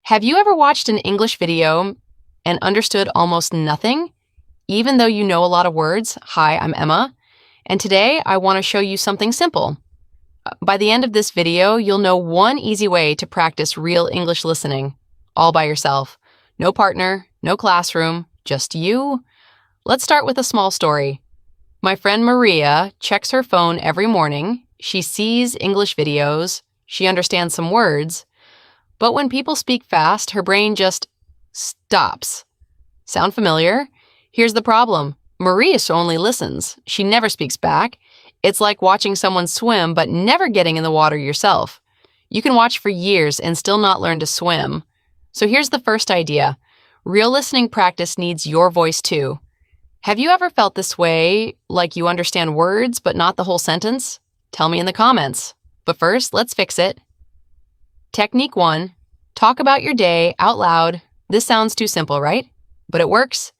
Have you ever watched an English video and understood almost nothing, even though you know a lot of words? Hi, I'm Emma, and today I want to show you something simple. By the end of this video, you'll know one easy way to practice real English listening, all by yourself. No partner, no classroom, just you. Let's start with a small story. My friend Maria checks her phone every morning. She sees English videos. She understands some words. But when people speak fast, her brain just stops. Sound familiar? Here's the problem. Maria only listens. She never speaks back. It's like watching someone swim but never getting in the water yourself. You can watch for years and still not learn to swim. So here's the first idea. Real listening practice needs your voice too. Have you ever felt this way, like you understand words but not the whole sentence? Tell me in the comments. But first, let's fix it. Technique 1. Talk about your day out loud. This sounds too simple, right? But it works.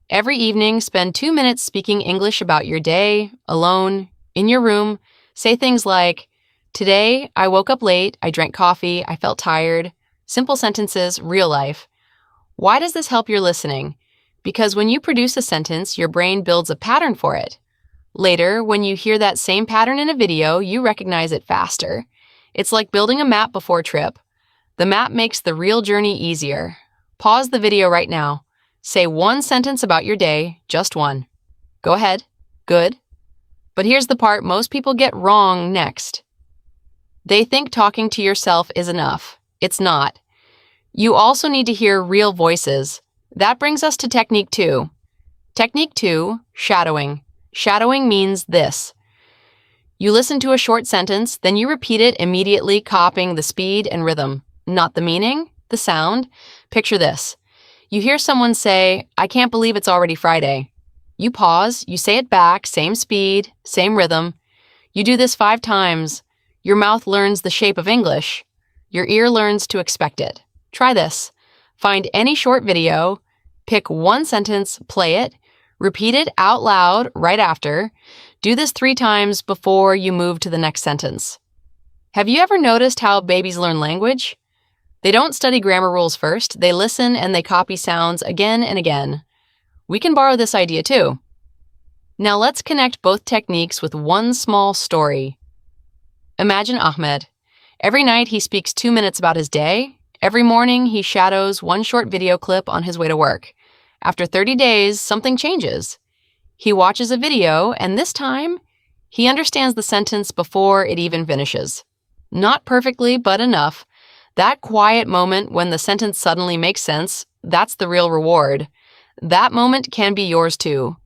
Every evening, spend 2 minutes speaking English about your day, alone, in your room. Say things like, today, I woke up late, I drank coffee, I felt tired. Simple sentences, real life. Why does this help your listening? Because when you produce a sentence, your brain builds a pattern for it. Later, when you hear that same pattern in a video, you recognize it faster. It's like building a map before a trip. The map makes the real journey easier. Pause the video right now. Say one sentence about your day, just one. Go ahead. Good. But here's the part most people get wrong next. They think talking to yourself is enough. It's not. You also need to hear real voices. That brings us to technique 2. Technique 2, shadowing. Shadowing means this. You listen to a short sentence, then you repeat it immediately, copying the speed and rhythm. Not the meaning, the sound. Picture this. You hear someone say, I can't believe it's already Friday. You pause, you say it back, same speed, same rhythm. You do this 5 times. Your mouth learns the shape of English. Your ear learns to expect it. Try this. Find any short video, pick one sentence, play it, repeat it out loud right after. Do this 3 times before you move to the next sentence. Have you ever noticed how babies learn language? They don't study grammar rules first. They listen and they copy sounds again and again. We can borrow this idea too. Now let's connect both techniques with one small story. Imagine Ahmed. Every night he speaks 2 minutes about his day. Every morning he shadows one short video clip on his way to work. After 30 days, something changes. He watches a video, and this time, he understands the sentence before it even finishes. Not perfectly, but enough. That quiet moment when the sentence suddenly makes sense, that's the real reward. That moment can be yours too.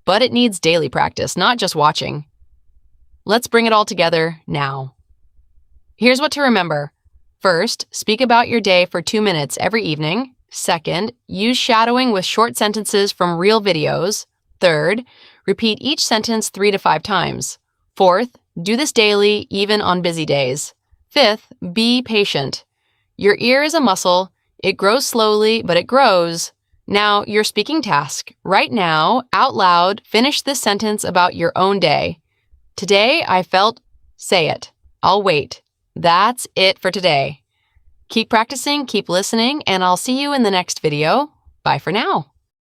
But it needs daily practice, not just watching. Let's bring it all together now. Here's what to remember. First, speak about your day for 2 minutes every evening. Second, use shadowing with short sentences from real videos. Third, repeat each sentence 3 to 5 times. Fourth, do this daily, even on busy days. Fifth, be patient. Your ear is a muscle. It grows slowly, but it grows. Now, your speaking task. Right now, out loud, finish this sentence about your own day. Today, I felt, say it. I'll wait. That's it for today. Keep practicing, keep listening, and I'll see you in the next video. Bye for now.